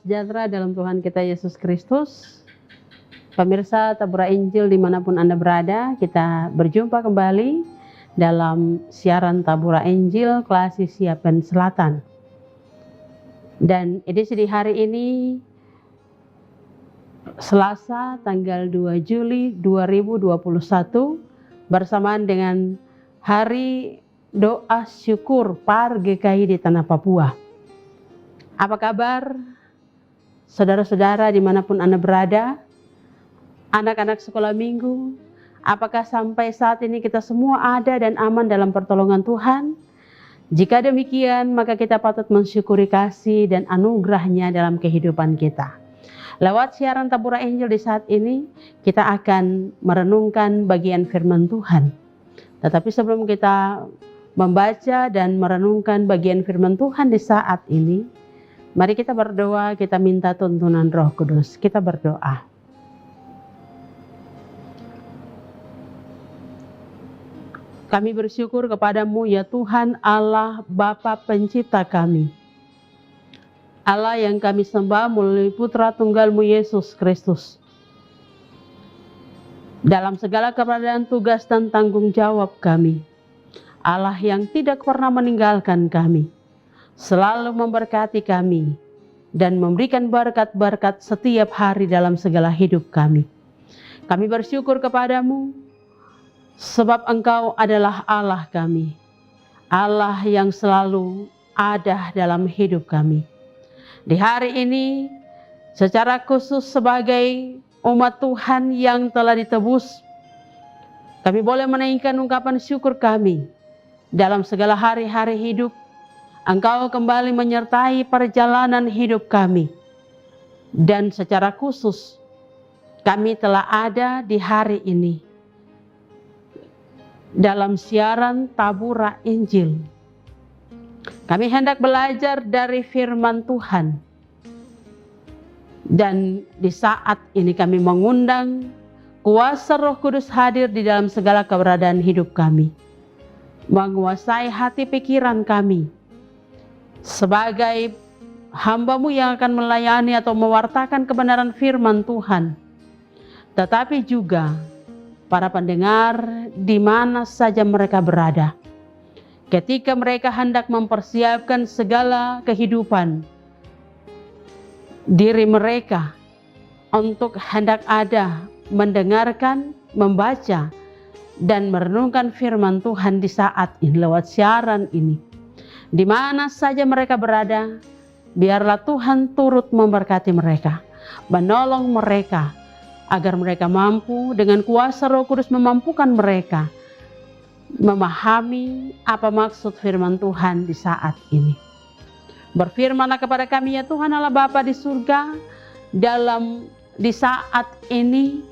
sejahtera dalam Tuhan kita Yesus Kristus. Pemirsa Tabura Injil dimanapun Anda berada, kita berjumpa kembali dalam siaran Tabura Injil Klasi Siapen Selatan. Dan edisi di hari ini, Selasa tanggal 2 Juli 2021, bersamaan dengan Hari Doa Syukur Par GKI di Tanah Papua. Apa kabar saudara-saudara dimanapun Anda berada, anak-anak sekolah minggu? Apakah sampai saat ini kita semua ada dan aman dalam pertolongan Tuhan? Jika demikian, maka kita patut mensyukuri kasih dan anugerahnya dalam kehidupan kita. Lewat siaran Tabura Injil di saat ini, kita akan merenungkan bagian firman Tuhan. Tetapi sebelum kita membaca dan merenungkan bagian firman Tuhan di saat ini, mari kita berdoa, kita minta tuntunan Roh Kudus. Kita berdoa. Kami bersyukur kepadamu ya Tuhan Allah Bapa Pencipta kami. Allah yang kami sembah melalui Putra Tunggalmu Yesus Kristus. Dalam segala keberadaan tugas dan tanggung jawab kami. Allah yang tidak pernah meninggalkan kami. Selalu memberkati kami dan memberikan berkat-berkat setiap hari dalam segala hidup kami. Kami bersyukur kepadamu sebab Engkau adalah Allah kami, Allah yang selalu ada dalam hidup kami. Di hari ini secara khusus sebagai umat Tuhan yang telah ditebus, kami boleh menaikkan ungkapan syukur kami dalam segala hari-hari hidup. Engkau kembali menyertai perjalanan hidup kami. Dan secara khusus, kami telah ada di hari ini dalam siaran Tabura Injil. Kami hendak belajar dari firman Tuhan. Dan di saat ini kami mengundang kuasa Roh Kudus hadir di dalam segala keberadaan hidup kami. Menguasai hati pikiran kami. Sebagai hamba-Mu yang akan melayani atau mewartakan kebenaran firman Tuhan. Tetapi juga para pendengar di mana saja mereka berada. Ketika mereka hendak mempersiapkan segala kehidupan diri mereka untuk hendak ada mendengarkan, membaca, dan merenungkan firman Tuhan di saat ini lewat siaran ini. Di mana saja mereka berada, biarlah Tuhan turut memberkati mereka, menolong mereka, agar mereka mampu dengan kuasa Roh Kudus memampukan mereka memahami apa maksud firman Tuhan di saat ini. Berfirmanlah kepada kami ya Tuhan Allah Bapa di surga, di saat ini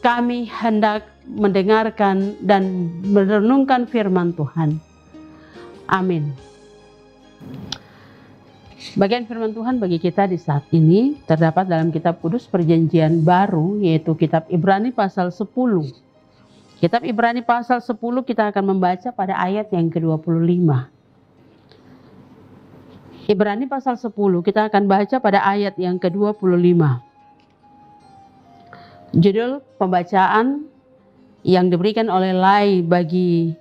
kami hendak mendengarkan dan merenungkan firman Tuhan. Amin. Bagian firman Tuhan bagi kita di saat ini terdapat dalam kitab Kudus Perjanjian Baru, yaitu kitab Ibrani pasal 10. Kitab Ibrani pasal 10 kita akan membaca pada ayat yang ke-25. Ibrani pasal 10 kita akan baca pada ayat yang ke-25. Judul pembacaan yang diberikan oleh Lai bagi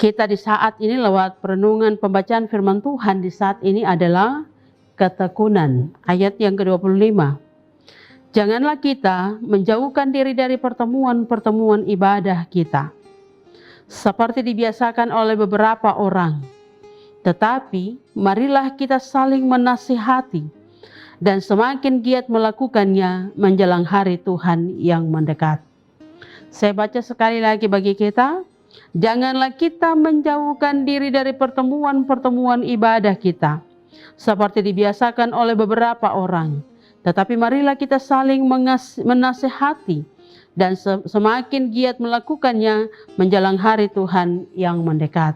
kita di saat ini lewat perenungan pembacaan firman Tuhan di saat ini adalah ketekunan. Ayat yang ke-25. Janganlah kita menjauhkan diri dari pertemuan-pertemuan ibadah kita, seperti dibiasakan oleh beberapa orang. Tetapi marilah kita saling menasihati dan semakin giat melakukannya menjelang hari Tuhan yang mendekat. Saya baca sekali lagi bagi kita. Janganlah kita menjauhkan diri dari pertemuan-pertemuan ibadah kita, seperti dibiasakan oleh beberapa orang. Tetapi marilah kita saling menasihati dan semakin giat melakukannya menjelang hari Tuhan yang mendekat.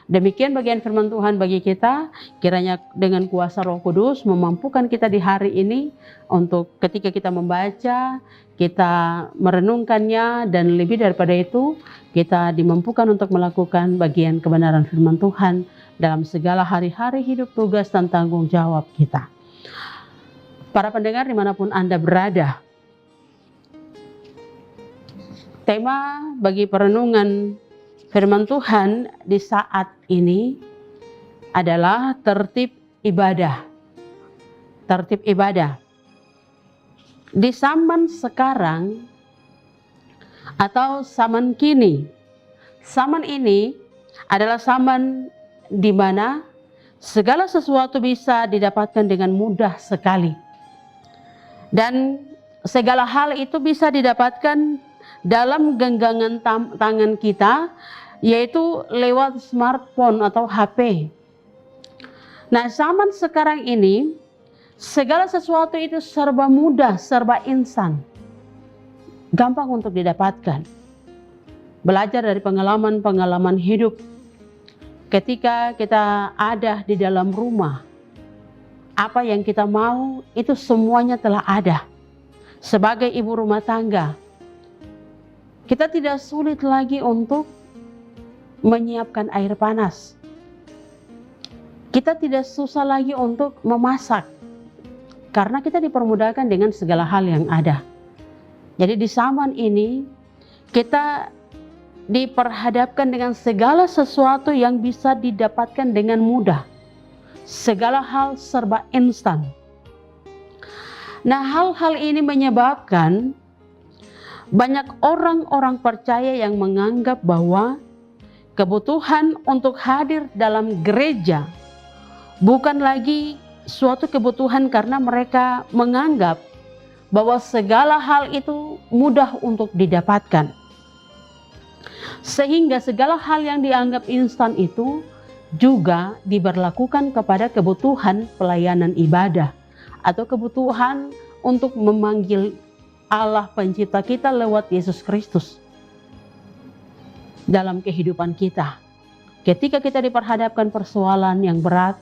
Demikian bagian firman Tuhan bagi kita, kiranya dengan kuasa Roh Kudus memampukan kita di hari ini untuk ketika kita membaca, kita merenungkannya, dan lebih daripada itu kita dimampukan untuk melakukan bagian kebenaran firman Tuhan dalam segala hari-hari hidup, tugas, dan tanggung jawab kita. Para pendengar dimanapun Anda berada, tema bagi perenungan firman Tuhan di saat ini adalah tertib ibadah. Tertib ibadah. Di zaman sekarang atau zaman kini, zaman ini adalah zaman di mana segala sesuatu bisa didapatkan dengan mudah sekali. Dan segala hal itu bisa didapatkan dalam genggaman tangan kita, yaitu lewat smartphone atau HP. Nah, zaman sekarang ini segala sesuatu itu serba mudah, serba instan, gampang untuk didapatkan. Belajar dari pengalaman-pengalaman hidup ketika kita ada di dalam rumah, apa yang kita mau itu semuanya telah ada. Sebagai ibu rumah tangga, kita tidak sulit lagi untuk menyiapkan air panas. Kita tidak susah lagi untuk memasak, karena kita dipermudahkan dengan segala hal yang ada. Jadi di zaman ini kita diperhadapkan dengan segala sesuatu yang bisa didapatkan dengan mudah. Segala hal serba instan. Nah, hal-hal ini menyebabkan banyak orang-orang percaya yang menganggap bahwa kebutuhan untuk hadir dalam gereja bukan lagi suatu kebutuhan, karena mereka menganggap bahwa segala hal itu mudah untuk didapatkan. Sehingga segala hal yang dianggap instan itu juga diberlakukan kepada kebutuhan pelayanan ibadah atau kebutuhan untuk memanggil Allah pencipta kita lewat Yesus Kristus dalam kehidupan kita. Ketika kita diperhadapkan persoalan yang berat,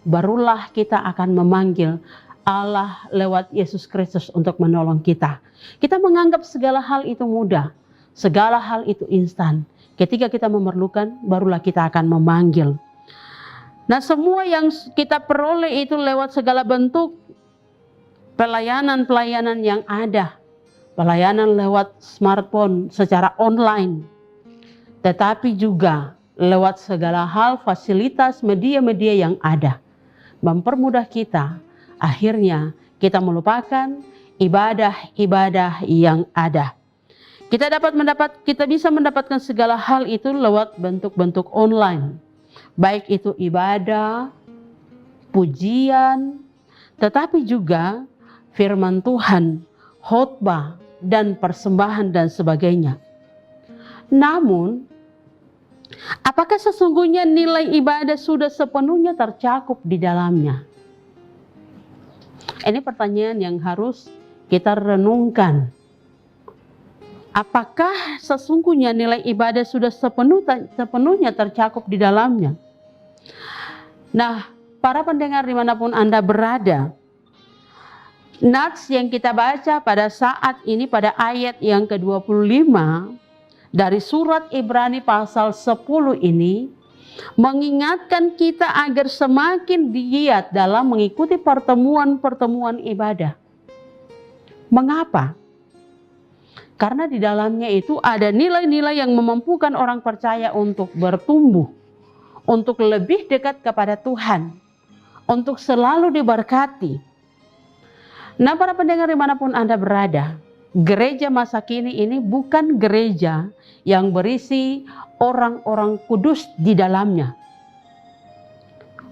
barulah kita akan memanggil Allah lewat Yesus Kristus untuk menolong kita. Kita menganggap segala hal itu mudah, segala hal itu instan. Ketika kita memerlukan, barulah kita akan memanggil. Nah, semua yang kita peroleh itu lewat segala bentuk pelayanan-pelayanan yang ada. Pelayanan lewat smartphone secara online. Tetapi juga lewat segala hal fasilitas media-media yang ada. Mempermudah kita, akhirnya kita melupakan ibadah-ibadah yang ada. Kita bisa mendapatkan segala hal itu lewat bentuk-bentuk online. Baik itu ibadah, pujian, tetapi juga firman Tuhan, khotbah, dan persembahan dan sebagainya. Namun, apakah sesungguhnya nilai ibadah sudah sepenuhnya tercakup di dalamnya? Ini pertanyaan yang harus kita renungkan. Apakah sesungguhnya nilai ibadah sudah sepenuhnya tercakup di dalamnya? Nah, para pendengar dimanapun Anda berada, nats yang kita baca pada saat ini pada ayat yang ke-25 dari surat Ibrani pasal 10 ini mengingatkan kita agar semakin giat dalam mengikuti pertemuan-pertemuan ibadah. Mengapa? Karena di dalamnya itu ada nilai-nilai yang memampukan orang percaya untuk bertumbuh, untuk lebih dekat kepada Tuhan, untuk selalu diberkati. Nah, para pendengar dimanapun Anda berada, gereja masa kini ini bukan gereja yang berisi orang-orang kudus di dalamnya,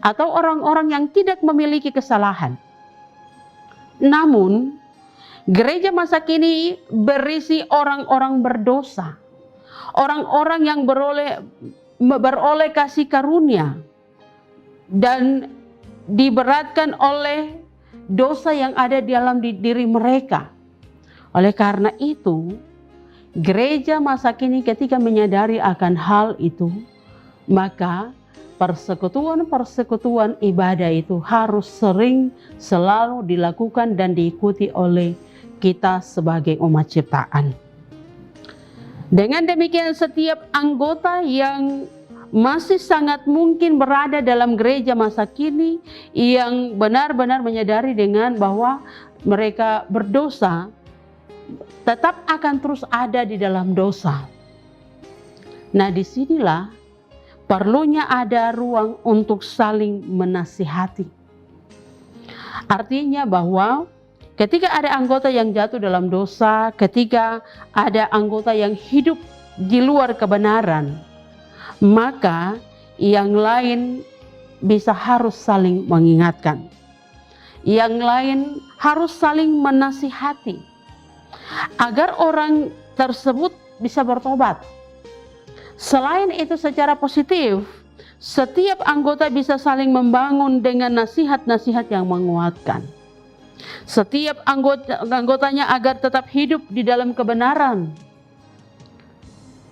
atau orang-orang yang tidak memiliki kesalahan. Namun, gereja masa kini berisi orang-orang berdosa, orang-orang yang beroleh kasih karunia dan diberatkan oleh dosa yang ada di dalam diri mereka. Oleh karena itu, gereja masa kini ketika menyadari akan hal itu, maka persekutuan-persekutuan ibadah itu harus selalu dilakukan dan diikuti oleh kita sebagai umat ciptaan. Dengan demikian, setiap anggota yang masih sangat mungkin berada dalam gereja masa kini yang benar-benar menyadari dengan bahwa mereka berdosa, tetap akan terus ada di dalam dosa. Nah, disinilah perlunya ada ruang untuk saling menasihati. Artinya bahwa ketika ada anggota yang jatuh dalam dosa, ketika ada anggota yang hidup di luar kebenaran, maka yang lain harus saling mengingatkan. Yang lain harus saling menasihati agar orang tersebut bisa bertobat. Selain itu, secara positif, setiap anggota bisa saling membangun dengan nasihat-nasihat yang menguatkan. Setiap anggotanya agar tetap hidup di dalam kebenaran.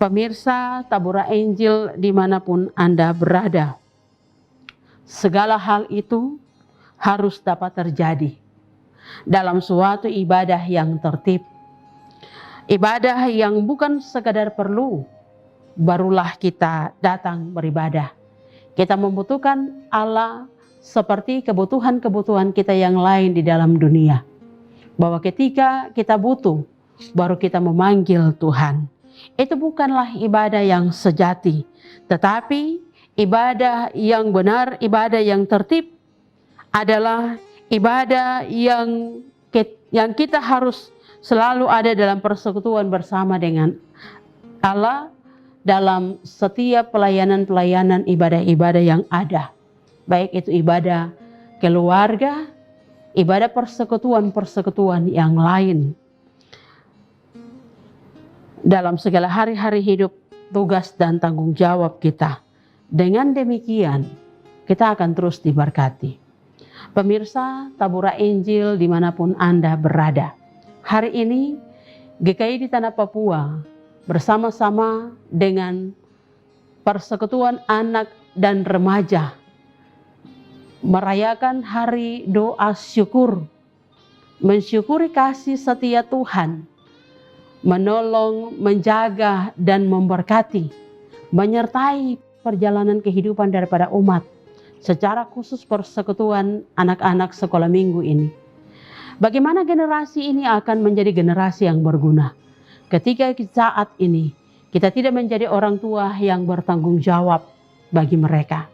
Pemirsa Tabura Injil dimanapun Anda berada, segala hal itu harus dapat terjadi dalam suatu ibadah yang tertib. Ibadah yang bukan sekadar perlu, barulah kita datang beribadah. Kita membutuhkan Allah seperti kebutuhan-kebutuhan kita yang lain di dalam dunia. Bahwa ketika kita butuh, baru kita memanggil Tuhan. Itu bukanlah ibadah yang sejati, tetapi ibadah yang benar, ibadah yang tertib adalah ibadah yang kita harus selalu ada dalam persekutuan bersama dengan Allah dalam setiap pelayanan-pelayanan ibadah-ibadah yang ada. Baik itu ibadah keluarga, ibadah persekutuan-persekutuan yang lain. Dalam segala hari-hari hidup, tugas dan tanggung jawab kita. Dengan demikian, kita akan terus diberkati. Pemirsa Tabura Injil dimanapun Anda berada. Hari ini GKI di Tanah Papua bersama-sama dengan Persekutuan Anak dan Remaja merayakan hari doa syukur, mensyukuri kasih setia Tuhan, menolong, menjaga, dan memberkati, menyertai perjalanan kehidupan daripada umat, secara khusus persekutuan anak-anak sekolah minggu ini. Bagaimana generasi ini akan menjadi generasi yang berguna ketika saat ini kita tidak menjadi orang tua yang bertanggung jawab bagi mereka.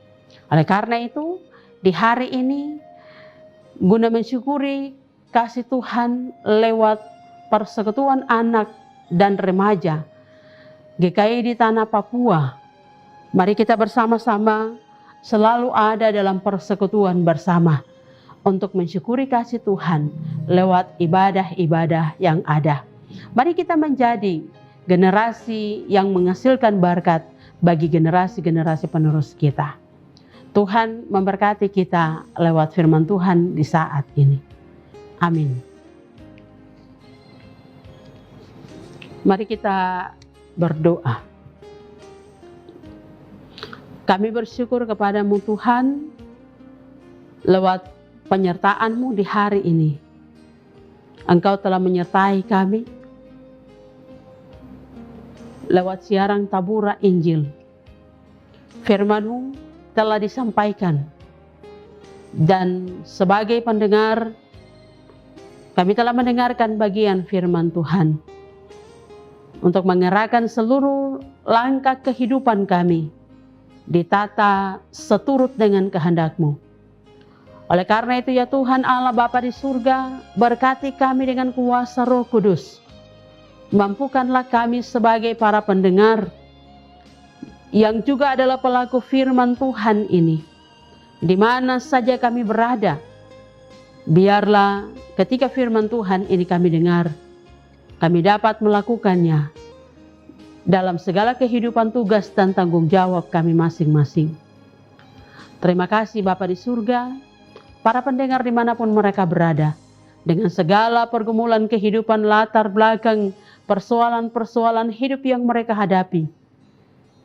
Oleh karena itu, di hari ini guna mensyukuri kasih Tuhan lewat persekutuan anak dan remaja GKI di Tanah Papua, mari kita bersama-sama selalu ada dalam persekutuan bersama untuk mensyukuri kasih Tuhan lewat ibadah-ibadah yang ada. Mari kita menjadi generasi yang menghasilkan berkat bagi generasi-generasi penerus kita. Tuhan memberkati kita lewat firman Tuhan di saat ini. Amin. Mari kita berdoa. Kami bersyukur kepadamu Tuhan lewat penyertaan-Mu di hari ini. Engkau telah menyertai kami lewat siaran Tabura Injil. Firman-Mu telah disampaikan dan sebagai pendengar kami telah mendengarkan bagian firman Tuhan untuk mengerahkan seluruh langkah kehidupan kami ditata seturut dengan kehendak-Mu. Oleh karena itu ya Tuhan Allah Bapa di surga, berkati kami dengan kuasa Roh Kudus. Mampukanlah kami sebagai para pendengar yang juga adalah pelaku firman Tuhan ini. Di mana saja kami berada, biarlah ketika firman Tuhan ini kami dengar, kami dapat melakukannya dalam segala kehidupan tugas dan tanggung jawab kami masing-masing. Terima kasih Bapa di surga, para pendengar dimanapun mereka berada, dengan segala pergumulan kehidupan latar belakang, persoalan-persoalan hidup yang mereka hadapi.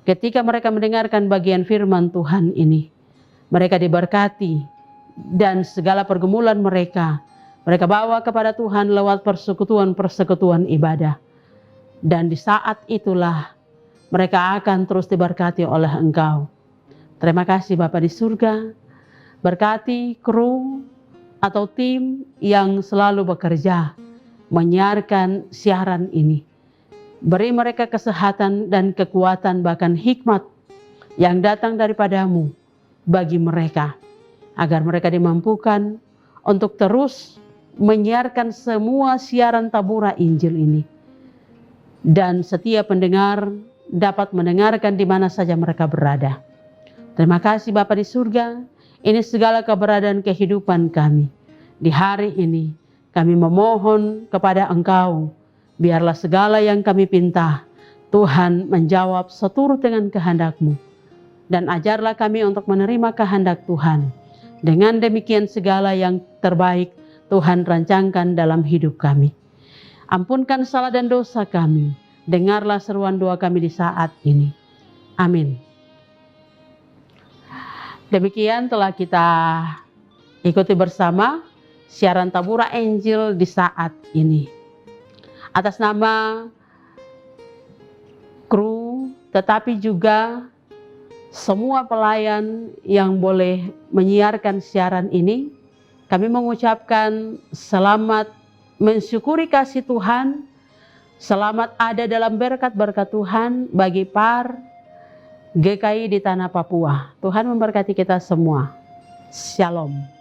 Ketika mereka mendengarkan bagian firman Tuhan ini, mereka diberkati dan segala pergumulan mereka bawa kepada Tuhan lewat persekutuan-persekutuan ibadah. Dan di saat itulah mereka akan terus diberkati oleh Engkau. Terima kasih Bapa di surga, berkati kru atau tim yang selalu bekerja menyiarkan siaran ini. Beri mereka kesehatan dan kekuatan bahkan hikmat yang datang daripadamu bagi mereka, agar mereka dimampukan untuk terus menyiarkan semua siaran Tabura Injil ini. Dan setiap pendengar dapat mendengarkan di mana saja mereka berada. Terima kasih Bapa di surga, ini segala keberadaan kehidupan kami. Di hari ini kami memohon kepada Engkau, biarlah segala yang kami pinta, Tuhan menjawab seturut dengan kehendak-Mu. Dan ajarlah kami untuk menerima kehendak Tuhan. Dengan demikian segala yang terbaik Tuhan rancangkan dalam hidup kami. Ampunkan salah dan dosa kami. Dengarlah seruan doa kami di saat ini. Amin. Demikian telah kita ikuti bersama siaran Tabura Injil di saat ini. Atas nama kru, tetapi juga semua pelayan yang boleh menyiarkan siaran ini, kami mengucapkan selamat mensyukuri kasih Tuhan, selamat ada dalam berkat-berkat Tuhan bagi par GKI di tanah Papua. Tuhan memberkati kita semua. Shalom.